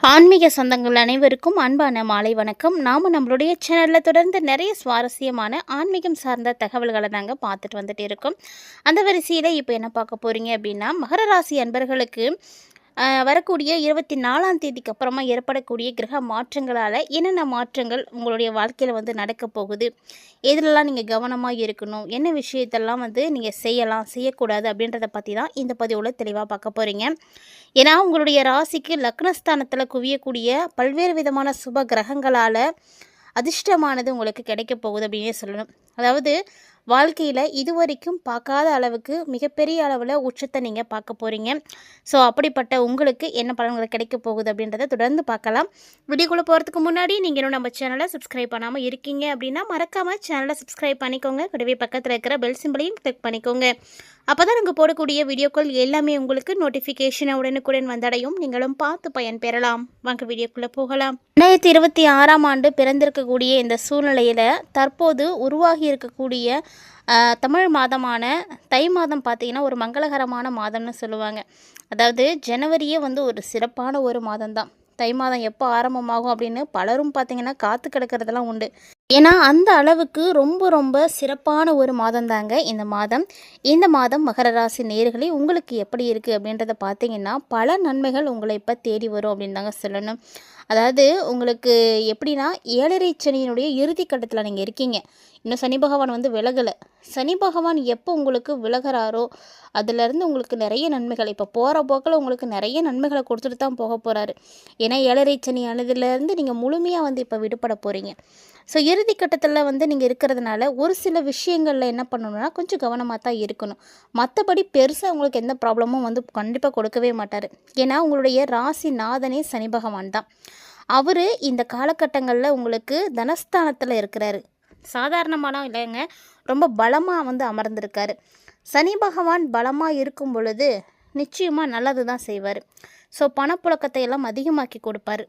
ஆன்மீக சொந்தங்கள் அனைவருக்கும் அன்பான மாலை வணக்கம். நாம் நம்மளுடைய சேனலில் தொடர்ந்து நிறைய சுவாரஸ்யமான ஆன்மீகம் சார்ந்த தகவல்களை தாங்க பார்த்துட்டு வந்துட்டு இருக்கோம். அந்த வரிசையில் இப்போ என்ன பார்க்க போகிறீங்க அப்படின்னா, மகர ராசி அன்பர்களுக்கு வரக்கூடிய 24ஆம் தேதிக்கு அப்புறமா ஏற்படக்கூடிய கிரக மாற்றங்களால் என்னென்ன மாற்றங்கள் உங்களுடைய வாழ்க்கையில் நடக்க போகுது, எதுலலாம் நீங்கள் கவனமாக இருக்கணும், என்ன விஷயத்தெல்லாம் நீங்கள் செய்யலாம் செய்யக்கூடாது அப்படின்றத பற்றி தான் இந்த பதிவில் தெளிவாக பார்க்க போகிறீங்க. ஏன்னா உங்களுடைய ராசிக்கு லக்னஸ்தானத்தில் குவியக்கூடிய பல்வேறு விதமான சுப கிரகங்களால் அதிர்ஷ்டமானது உங்களுக்கு கிடைக்க போகுது அப்படின்னே சொல்லணும். அதாவது வாழ்க்கையில் இதுவரைக்கும் பார்க்காத அளவுக்கு மிகப்பெரிய அளவில் உச்சத்தை நீங்கள் பார்க்க போகிறீங்க. ஸோ அப்படிப்பட்ட உங்களுக்கு என்ன பலன்கள் கிடைக்க போகுது அப்படின்றத தொடர்ந்து பார்க்கலாம். வீடியோக்குள்ளே போகிறதுக்கு முன்னாடி நீங்கள் இன்னும் நம்ம சேனலை சப்ஸ்கிரைப் பண்ணாமல் இருக்கீங்க அப்படின்னா மறக்காமல் சேனலை சப்ஸ்கிரைப் பண்ணிக்கோங்க. கூடவே பக்கத்தில் இருக்கிற பெல் சிம்பிளையும் கிளிக் பண்ணிக்கோங்க. அப்போ தான் நாங்கள் போடக்கூடிய வீடியோக்கள் எல்லாமே உங்களுக்கு நோட்டிஃபிகேஷனை உடனுக்குடன் வந்தடையும். நீங்களும் பார்த்து பயன்பெறலாம். வாங்க வீடியோக்குள்ளே போகலாம். 2026ஆம் ஆண்டு பிறந்திருக்கக்கூடிய இந்த சூழ்நிலையில் தற்போது உருவாகி இருக்கக்கூடிய தமிழ் மாதமான தை மாதம் பார்த்திங்கன்னா ஒரு மங்களகரமான மாதம்னு சொல்லுவாங்க. அதாவது ஜனவரியே ஒரு சிறப்பான ஒரு மாதம்தான். தை மாதம் எப்போ ஆரம்பமாகும் அப்படின்னு பலரும் பார்த்திங்கன்னா காத்து கிடக்கிறதெல்லாம் உண்டு. ஏன்னா அந்த அளவுக்கு ரொம்ப ரொம்ப சிறப்பான ஒரு மாதம் தாங்க இந்த மாதம். இந்த மாதம் மகர ராசி நேயர்களே உங்களுக்கு எப்படி இருக்குது அப்படின்றத பார்த்திங்கன்னா பல நன்மைகள் உங்களை இப்போ தேடி வரும் அப்படின்னு தாங்க சொல்லணும். அதாவது உங்களுக்கு எப்படின்னா 7.5 சனியினுடைய இறுதி கட்டத்தில் நீங்கள் இருக்கீங்க. இன்னும் சனி பகவான் விலகலை. சனி பகவான் எப்போ உங்களுக்கு விலகிறாரோ அதிலேருந்து உங்களுக்கு நிறைய நன்மைகள் இப்போ போகிற போக்கில் உங்களுக்கு நிறைய நன்மைகளை கொடுத்துட்டு தான் போக போகிறாரு. ஏன்னா 7.5 சனி ஆனதுலேருந்து நீங்கள் முழுமையாக இப்போ விடுபட போகிறீங்க. ஸோ இறுதி கட்டத்தில் நீங்கள் இருக்கிறதுனால ஒரு சில விஷயங்களில் என்ன பண்ணணும்னா கொஞ்சம் கவனமாக தான் இருக்கணும். மற்றபடி பெருசாக உங்களுக்கு எந்த ப்ராப்ளமும் கண்டிப்பாக கொடுக்கவே மாட்டார். ஏன்னா உங்களுடைய ராசி நாதனே சனி பகவான் தான். அவர் இந்த காலகட்டங்களில் உங்களுக்கு தனஸ்தானத்தில் இருக்கிறாரு. சாதாரணமான இல்லைங்க, ரொம்ப பலமாக அமர்ந்திருக்காரு. சனி பகவான் பலமாக இருக்கும் பொழுது நிச்சயமாக நல்லது தான் செய்வார். ஸோ பணப்புழக்கத்தை எல்லாம் அதிகமாக்கி கொடுப்பாரு.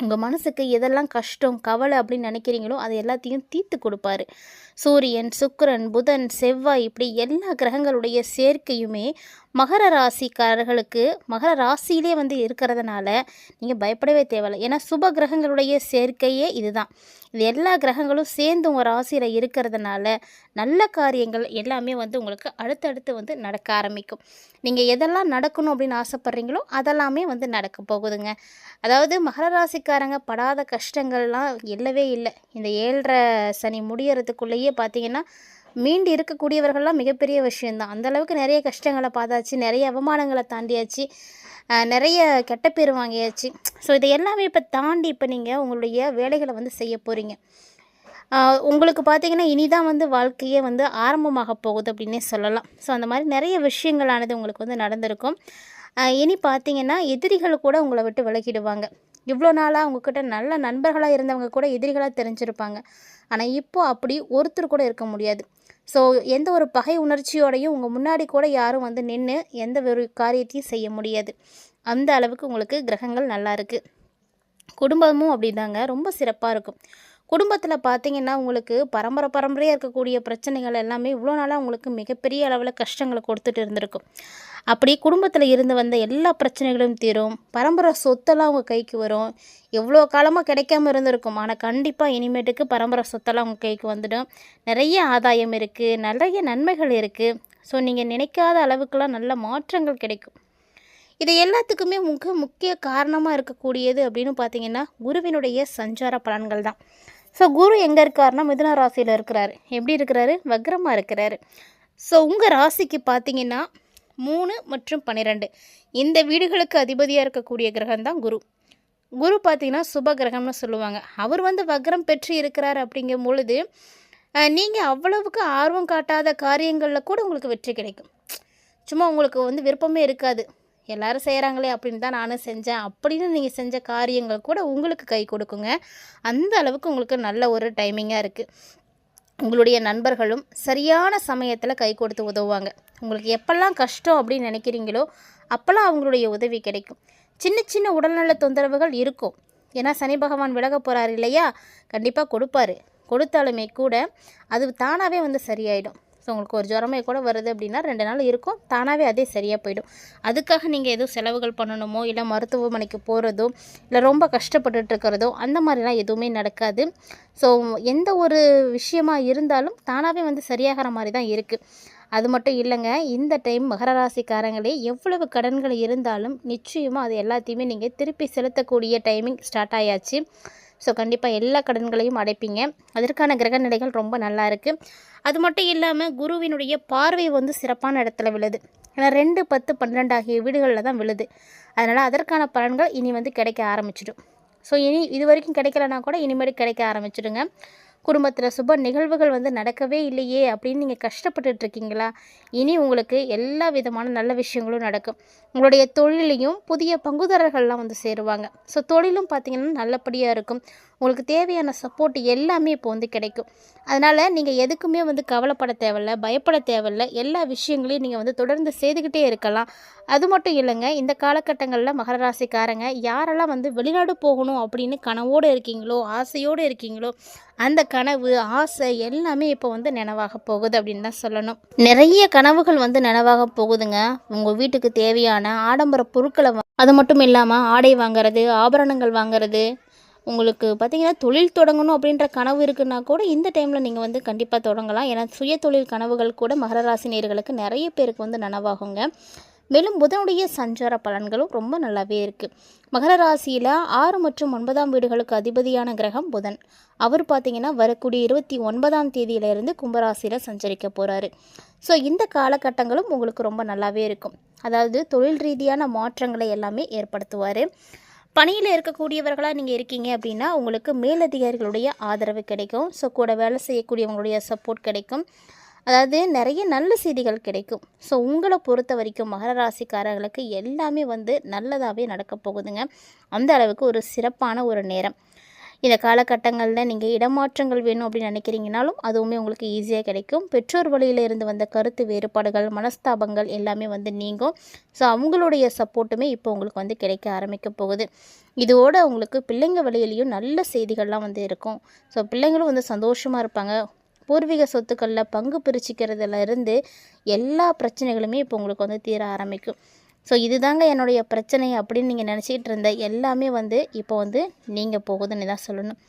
உங்கள் மனசுக்கு எதெல்லாம் கஷ்டம் கவலை அப்படின்னு நினைக்கிறீங்களோ அதை எல்லாத்தையும் தீர்த்து கொடுப்பாரு. சூரியன், சுக்கிரன், புதன், செவ்வாய் இப்படி எல்லா கிரகங்களுடைய சேர்க்கையுமே மகர ராசிக்காரர்களுக்கு மகர ராசியிலே இருக்கிறதுனால நீங்கள் பயப்படவே தேவையில்லை. ஏன்னா சுப கிரகங்களுடைய சேர்க்கையே இதுதான். இது எல்லா கிரகங்களும் சேர்ந்து உங்கள் ராசியில் இருக்கிறதுனால நல்ல காரியங்கள் எல்லாமே உங்களுக்கு அடுத்தடுத்து நடக்க ஆரம்பிக்கும். நீங்கள் எதெல்லாம் நடக்கணும் அப்படின்னு ஆசைப்பட்றீங்களோ அதெல்லாமே நடக்க போகுதுங்க. அதாவது மகர ராசிக்காரங்க படாத கஷ்டங்கள்லாம் இல்லவே இல்லை. இந்த 7.5 சனி முடியறதுக்குள்ளேயே பார்த்தீங்கன்னா மீண்டு இருக்கக்கூடியவர்கள்லாம் மிகப்பெரிய விஷயந்தான். அந்தளவுக்கு நிறைய கஷ்டங்களை பார்த்தாச்சு, நிறைய அவமானங்களை தாண்டியாச்சு, நிறைய கெட்ட பேர் வாங்கியாச்சு. ஸோ இதை எல்லாமே இப்போ தாண்டி இப்போ நீங்கள் உங்களுடைய வேலைகளை செய்ய போகிறீங்க. உங்களுக்கு பார்த்திங்கன்னா இனிதான் வாழ்க்கையே ஆரம்பமாக போகுது அப்படின்னே சொல்லலாம். ஸோ அந்த மாதிரி நிறைய விஷயங்களானது உங்களுக்கு நடந்திருக்கும். இனி பார்த்திங்கன்னா எதிரிகள் கூட உங்களை விட்டு விலகிடுவாங்க. இவ்வளோ நாளாக உங்ககிட்ட நல்ல நண்பர்களாக இருந்தவங்க கூட எதிரிகளாக தெரிஞ்சிருப்பாங்க. ஆனால் இப்போது அப்படி ஒருத்தர் கூட இருக்க முடியாது. ஸோ எந்த ஒரு பகை உணர்ச்சியோடையும் உங்கள் முன்னாடி கூட யாரும் நின்று எந்த ஒரு காரியத்தையும் செய்ய முடியாது. அந்த அளவுக்கு உங்களுக்கு கிரகங்கள் நல்லா இருக்குது. குடும்பமும் அப்படிதாங்க ரொம்ப சிறப்பாக இருக்கும். குடும்பத்தில் பார்த்திங்கன்னா உங்களுக்கு பரம்பரையாக இருக்கக்கூடிய பிரச்சனைகள் எல்லாமே இவ்வளோ நாளாக உங்களுக்கு மிகப்பெரிய அளவில் கஷ்டங்களை கொடுத்துட்டு இருந்திருக்கும். அப்படி குடும்பத்தில் இருந்து வந்த எல்லா பிரச்சனைகளும் தீரும். பரம்பரை சொத்தெல்லாம் உங்கள் கைக்கு வரும். எவ்வளோ காலமாக கிடைக்காம இருந்திருக்கும், ஆனால் கண்டிப்பாக இனிமேட்டுக்கு பரம்பரை சொத்தெல்லாம் உங்கள் கைக்கு வந்துடும். நிறைய ஆதாயம் இருக்குது, நிறைய நன்மைகள் இருக்குது. ஸோ நீங்கள் நினைக்காத அளவுக்குலாம் நல்ல மாற்றங்கள் கிடைக்கும். இது எல்லாத்துக்குமே முக்கிய காரணமாக இருக்கக்கூடியது அப்படின்னு பார்த்திங்கன்னா குருவினுடைய சஞ்சார பலன்கள் தான். ஸோ குரு எங்கே இருக்காருன்னா மிதுன ராசியில் இருக்கிறாரு. எப்படி இருக்கிறாரு? வக்ரமாக இருக்கிறாரு. ஸோ உங்கள் ராசிக்கு பார்த்திங்கன்னா 3 மற்றும் 12 இந்த வீடுகளுக்கு அதிபதியாக இருக்கக்கூடிய கிரகம் தான் குரு. குரு பார்த்திங்கன்னா சுப கிரகம்னு சொல்லுவாங்க. அவர் வக்ரம் பெற்று இருக்கிறார் அப்படிங்கும் பொழுது நீங்கள் அவ்வளவுக்கு ஆர்வம் காட்டாத காரியங்களில் கூட உங்களுக்கு வெற்றி கிடைக்கும். சும்மா உங்களுக்கு விருப்பமே இருக்காது, எல்லோரும் செய்கிறாங்களே அப்படின்னு தான் நானும் செஞ்சேன் அப்படின்னு நீங்கள் செஞ்ச காரியங்கள் கூட உங்களுக்கு கை கொடுக்குங்க. அந்த அளவுக்கு உங்களுக்கு நல்ல ஒரு டைமிங்காக இருக்குது. உங்களுடைய நண்பர்களும் சரியான சமயத்தில் கை கொடுத்து உதவுவாங்க. உங்களுக்கு எப்பெல்லாம் கஷ்டம் அப்படின்னு நினைக்கிறீங்களோ அப்போல்லாம் அவங்களுடைய உதவி கிடைக்கும். சின்ன சின்ன உடல்நல தொந்தரவுகள் இருக்கும். ஏன்னா சனி பகவான் விலக போகிறார் இல்லையா, கண்டிப்பாக கொடுப்பாரு. கொடுத்தாலுமே கூட அது தானாகவே சரியாயிடும். ஸோ உங்களுக்கு ஒரு ஜுரமே கூட வருது அப்படின்னா 2 நாள் இருக்கும், தானாகவே அதே சரியாக போயிடும். அதுக்காக நீங்கள் எதுவும் செலவுகள் பண்ணணுமோ இல்லை மருத்துவமனைக்கு போகிறதோ இல்லை ரொம்ப கஷ்டப்பட்டுட்டு இருக்கிறதோ அந்த மாதிரிலாம் எதுவுமே நடக்காது. ஸோ எந்த ஒரு விஷயமா இருந்தாலும் தானாகவே வந்து சரியாகிற மாதிரி தான் இருக்குது. அது மட்டும் இல்லைங்க, இந்த டைம் மகர ராசிக்காரங்களே எவ்வளவு கடன்கள் இருந்தாலும் நிச்சயமாக அது எல்லாத்தையுமே நீங்கள் திருப்பி செலுத்தக்கூடிய டைமிங் ஸ்டார்ட் ஆயாச்சு. ஸோ கண்டிப்பாக எல்லா கடன்களையும் அடைப்பீங்க. அதற்கான கிரக நிலைகள் ரொம்ப நல்லா இருக்குது. அது மட்டும் இல்லாமல் குருவினுடைய பார்வை வந்து சிறப்பான இடத்துல விழுது. ஏன்னா 2, 10, 12 ஆகிய வீடுகளில் தான் விழுது. அதனால் அதற்கான பலன்கள் இனி வந்து கிடைக்க ஆரம்பிச்சிடும். ஸோ இனி இது வரைக்கும் கிடைக்கலனா கூட இனிமேல் கிடைக்க ஆரம்பிச்சிடுங்க. குடும்பத்தில் சுப நிகழ்வுகள் வந்து நடக்கவே இல்லையே அப்படின்னு நீங்கள் கஷ்டப்பட்டுட்ருக்கீங்களா? இனி உங்களுக்கு எல்லா விதமான நல்ல விஷயங்களும் நடக்கும். உங்களுடைய தொழிலையும் புதிய பங்குதாரர்கள்லாம் வந்து சேருவாங்க. ஸோ தொழிலும் பார்த்திங்கன்னா நல்லபடியாக இருக்கும். உங்களுக்கு தேவையான சப்போர்ட் எல்லாமே இப்போ வந்து கிடைக்கும். அதனால் நீங்கள் எதுக்குமே வந்து கவலைப்பட தேவையில்ல, பயப்பட தேவையில்ல. எல்லா விஷயங்களையும் நீங்கள் வந்து தொடர்ந்து செய்துக்கிட்டே இருக்கலாம். அது மட்டும் இல்லைங்க, இந்த காலகட்டங்களில் மகர ராசிக்காரங்க யாரெல்லாம் வந்து வெளிநாடு போகணும் அப்படின்னு கனவோடு இருக்கீங்களோ, ஆசையோடு இருக்கீங்களோ, அந்த கனவு, ஆசை எல்லாமே இப்போ வந்து நினைவாக போகுது அப்படின்னு தான் சொல்லணும். நிறைய கனவுகள் வந்து நினைவாக போகுதுங்க. உங்கள் வீட்டுக்கு தேவையான ஆடம்பர பொருட்களை அது மட்டும் இல்லாமல் ஆடை வாங்குறது, ஆபரணங்கள் வாங்குறது, உங்களுக்கு பார்த்திங்கன்னா தொழில் தொடங்கணும் அப்படின்ற கனவு இருக்குன்னா கூட இந்த டைமில் நீங்கள் வந்து கண்டிப்பாக தொடங்கலாம். ஏன்னா சுய தொழில் கனவுகள் கூட மகர ராசி நேயர்களுக்கு நிறைய பேருக்கு வந்து நனவாகுங்க. மேலும் புதனுடைய சஞ்சார பலன்களும் ரொம்ப நல்லாவே இருக்குது. மகர ராசியில் 6 மற்றும் 9ஆம் வீடுகளுக்கு அதிபதியான கிரகம் புதன். அவர் பார்த்திங்கன்னா வரக்கூடிய 29ஆம் தேதியிலிருந்து கும்பராசியில் சஞ்சரிக்க போகிறாரு. ஸோ இந்த காலகட்டங்களும் உங்களுக்கு ரொம்ப நல்லாவே இருக்கும். அதாவது தொழில் ரீதியான மாற்றங்களை எல்லாமே ஏற்படுத்துவார். பணியில் இருக்கக்கூடியவர்களாக நீங்கள் இருக்கீங்க அப்படின்னா உங்களுக்கு மேலதிகாரிகளுடைய ஆதரவு கிடைக்கும். ஸோ கூட வேலை செய்யக்கூடியவங்களுடைய சப்போர்ட் கிடைக்கும். அதாவது நிறைய நல்ல செய்திகள் கிடைக்கும். ஸோ உங்களை பொறுத்த வரைக்கும் மகர ராசிக்காரர்களுக்கு எல்லாமே வந்து நல்லதாகவே நடக்க போகுதுங்க. அந்த அளவுக்கு ஒரு சிறப்பான ஒரு நேரம். இந்த காலகட்டங்களில் நீங்கள் இடமாற்றங்கள் வேணும் அப்படின்னு நினைக்கிறீங்கனாலும் அதுவுமே உங்களுக்கு ஈஸியாக கிடைக்கும். பெற்றோர் வழியிலிருந்து வந்த கருத்து வேறுபாடுகள், மனஸ்தாபங்கள் எல்லாமே வந்து நீங்கும். ஸோ அவங்களுடைய சப்போர்ட்டுமே இப்போ உங்களுக்கு வந்து கிடைக்க ஆரம்பிக்க போகுது. இதோடு உங்களுக்கு பிள்ளைங்க வழியிலையும் நல்ல செய்திகள்லாம் வந்து இருக்கும். ஸோ பிள்ளைங்களும் வந்து சந்தோஷமாக இருப்பாங்க. பூர்வீக சொத்துக்களில் பங்கு பிரிச்சுக்கிறதுல இருந்து எல்லா பிரச்சனைகளுமே இப்போ உங்களுக்கு வந்து தீர ஆரம்பிக்கும். ஸோ இதுதாங்க என்னுடைய பிரச்சனை அப்படின்னு நீங்கள் நினச்சிக்கிட்டு இருந்த எல்லாமே வந்து இப்போ வந்து நீங்கள் போகுதுன்னு தான் சொல்லணும்.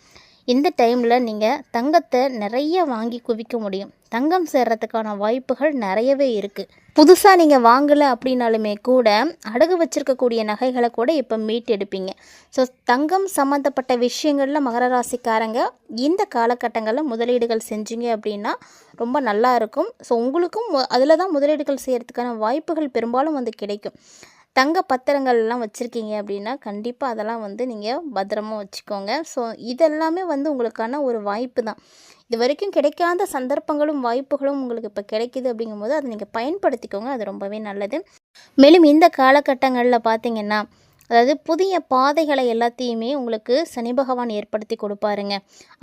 இந்த டைமில் நீங்கள் தங்கத்தை நிறைய வாங்கி குவிக்க முடியும். தங்கம் சேர்றதுக்கான வாய்ப்புகள் நிறையவே இருக்குது. புதுசாக நீங்கள் வாங்கலை அப்படின்னாலுமே கூட அடகு வச்சுருக்கக்கூடிய நகைகளை கூட இப்போ மீட்டெடுப்பீங்க. ஸோ தங்கம் சம்மந்தப்பட்ட விஷயங்களில் மகர ராசிக்காரங்க இந்த காலகட்டங்களில் முதலீடுகள் செஞ்சீங்க அப்படின்னா ரொம்ப நல்லா இருக்கும். ஸோ உங்களுக்கும் அதில் தான் முதலீடுகள் செய்கிறதுக்கான வாய்ப்புகள் பெரும்பாலும் வந்து கிடைக்கும். தங்க பத்திரங்கள்லாம் வச்சுருக்கீங்க அப்படின்னா கண்டிப்பாக அதெல்லாம் வந்து நீங்கள் பத்திரமா வச்சுக்கோங்க. ஸோ இதெல்லாமே வந்து உங்களுக்கான ஒரு வாய்ப்பு தான். இது வரைக்கும் கிடைக்காத சந்தர்ப்பங்களும் வாய்ப்புகளும் உங்களுக்கு இப்போ கிடைக்கிது அப்படிங்கும்போது அதை நீங்கள் பயன்படுத்திக்கோங்க. அது ரொம்பவே நல்லது. மேலும் இந்த காலகட்டங்களில் பார்த்திங்கன்னா அதாவது புதிய பாதைகளை எல்லாத்தையுமே உங்களுக்கு சனி பகவான் ஏற்படுத்தி கொடுப்பாருங்க.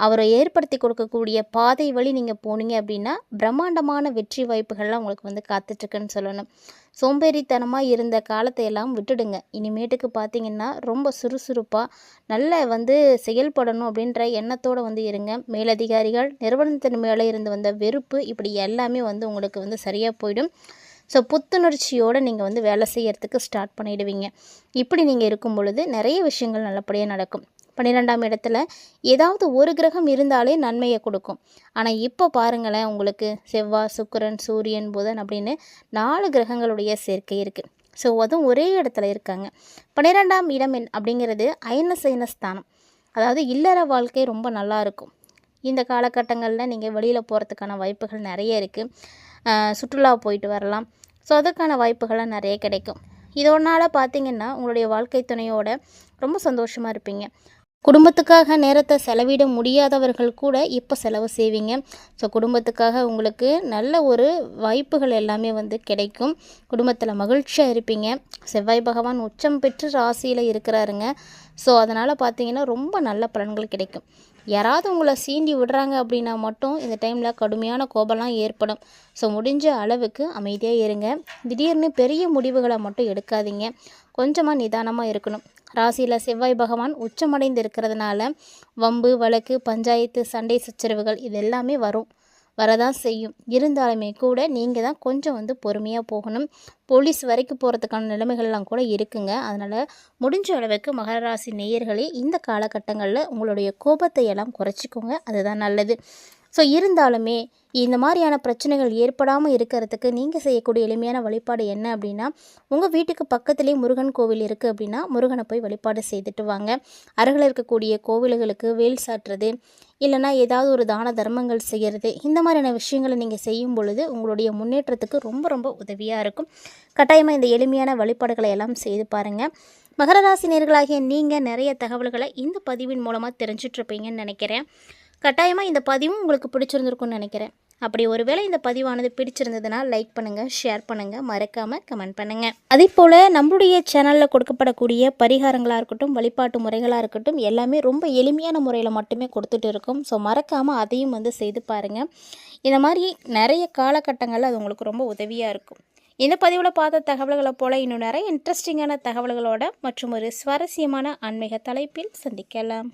அவரை ஏற்படுத்தி கொடுக்கக்கூடிய பாதை வழி நீங்கள் போனீங்க அப்படின்னா பிரம்மாண்டமான வெற்றி வாய்ப்புகள்லாம் உங்களுக்கு வந்து காத்துட்ருக்குன்னு சொல்லணும். சோம்பேறித்தனமாக இருந்த காலத்தை எல்லாம் விட்டுடுங்க. இனிமேட்டுக்கு பார்த்திங்கன்னா ரொம்ப சுறுசுறுப்பாக நல்ல வந்து செயல்படணும் அப்படின்ற எண்ணத்தோடு வந்து இருங்க. மேலதிகாரிகள், நிறுவனத்தின் மேலே இருந்து வந்த வெறுப்பு, இப்படி எல்லாமே வந்து உங்களுக்கு வந்து சரியாக போயிடும். ஸோ புத்துணர்ச்சியோடு நீங்கள் வந்து வேலை செய்கிறதுக்கு ஸ்டார்ட் பண்ணிவிடுவீங்க. இப்படி நீங்கள் இருக்கும் பொழுது நிறைய விஷயங்கள் நல்லபடியாக நடக்கும். 12ஆம் இடத்துல ஏதாவது ஒரு கிரகம் இருந்தாலே நன்மையை கொடுக்கும். ஆனால் இப்போ பாருங்களேன், உங்களுக்கு செவ்வாய், சுக்கிரன், சூரியன், புதன் அப்படின்னு 4 கிரகங்களுடைய சேர்க்கை இருக்குது. ஸோ அதுவும் ஒரே இடத்துல இருக்காங்க. 12ஆம் இடம் அப்படிங்கிறது அயன ஸ்தானம். அதாவது இல்லற வாழ்க்கை ரொம்ப நல்லாயிருக்கும். இந்த காலகட்டங்களில் நீங்கள் வெளியில் போகிறதுக்கான வாய்ப்புகள் நிறைய இருக்குது. சுற்றுலா போயிட்டு வரலாம். ஸோ அதுக்கான வாய்ப்புகள்லாம் நிறைய கிடைக்கும். இதனால் பார்த்திங்கன்னா உங்களுடைய வாழ்க்கை துணையோட ரொம்ப சந்தோஷமாக இருப்பீங்க. குடும்பத்துக்காக நேரத்தை செலவிட முடியாதவர்கள் கூட இப்போ செலவு செய்வீங்க. ஸோ குடும்பத்துக்காக உங்களுக்கு நல்ல ஒரு வாய்ப்புகள் எல்லாமே வந்து கிடைக்கும். குடும்பத்தில் மகிழ்ச்சியாக இருப்பீங்க. செவ்வாய் பகவான் உச்சம் பெற்று ராசியில் இருக்கிறாருங்க. ஸோ அதனால் பார்த்திங்கன்னா ரொம்ப நல்ல பலன்கள் கிடைக்கும். யாராவது உங்களை சீண்டி விடுறாங்க அப்படின்னா மட்டும் இந்த டைமில் கடுமையான கோபம்லாம் ஏற்படும். ஸோ முடிஞ்ச அளவுக்கு அமைதியாக இருங்க. திடீர்னு பெரிய முடிவுகளை மட்டும் எடுக்காதீங்க. கொஞ்சமாக நிதானமாக இருக்கணும். ராசியில் செவ்வாய் பகவான் உச்சமடைந்து இருக்கிறதுனால வம்பு, வழக்கு, பஞ்சாயத்து, சண்டை சச்சரவுகள் இது எல்லாமே வரும். வரதான் செய்யும். இருந்தாலுமே கூட நீங்கள் தான் கொஞ்சம் வந்து பொறுமையாக போகணும். போலீஸ் வரைக்கும் போகிறதுக்கான நிலைமைகள்லாம் கூட இருக்குங்க. அதனால் முடிஞ்ச அளவுக்கு மகர ராசி நேயர்களே இந்த காலகட்டங்களில் உங்களுடைய கோபத்தை எல்லாம் குறைச்சிக்கோங்க. அதுதான் நல்லது. ஸோ இருந்தாலுமே இந்த மாதிரியான பிரச்சனைகள் ஏற்படாமல் இருக்கிறதுக்கு நீங்கள் செய்யக்கூடிய எளிமையான வழிபாடு என்ன அப்படின்னா, உங்கள் வீட்டுக்கு பக்கத்துலேயே முருகன் கோவில் இருக்குது அப்படின்னா முருகனை போய் வழிபாடு செய்துட்டு வாங்க. அருகில் இருக்கக்கூடிய கோவில்களுக்கு வேல் சாட்டுறது, இல்லைனா ஏதாவது ஒரு தான தர்மங்கள் செய்கிறது, இந்த மாதிரியான விஷயங்களை நீங்கள் செய்யும் பொழுது உங்களுடைய முன்னேற்றத்துக்கு ரொம்ப ரொம்ப உதவியாக இருக்கும். கட்டாயமாக இந்த எளிமையான வழிபாடுகளை எல்லாம் செய்து பாருங்கள். மகர ராசி நேயர்களாகிய நீங்கள் நிறைய தகவல்களை இந்த பதிவின் மூலமாக தெரிஞ்சிட்ருப்பீங்கன்னு நினைக்கிறேன். கட்டாயமாக இந்த பதிவும் உங்களுக்கு பிடிச்சிருந்துருக்குன்னு நினைக்கிறேன். அப்படி ஒருவேளை இந்த பதிவானது பிடிச்சிருந்ததுன்னா லைக் பண்ணுங்கள், ஷேர் பண்ணுங்கள், மறக்காமல் கமெண்ட் பண்ணுங்கள். அதே போல் நம்மளுடைய சேனலில் கொடுக்கப்படக்கூடிய பரிகாரங்களாக இருக்கட்டும், வழிபாட்டு முறைகளாக இருக்கட்டும், எல்லாமே ரொம்ப எளிமையான முறையில் மட்டுமே கொடுத்துட்டு இருக்கோம். ஸோ மறக்காமல் அதையும் வந்து செய்து பாருங்கள். இந்த மாதிரி நிறைய காலகட்டங்களில் அது உங்களுக்கு ரொம்ப உதவியாக இருக்கும். இந்த பதிவில் பார்த்த தகவல்களை போல் இன்னும் நிறைய இன்ட்ரெஸ்டிங்கான தகவல்களோட மற்றும் ஒரு சுவாரஸ்யமான ஆன்மீக தலைப்பில் சந்திக்கலாம்.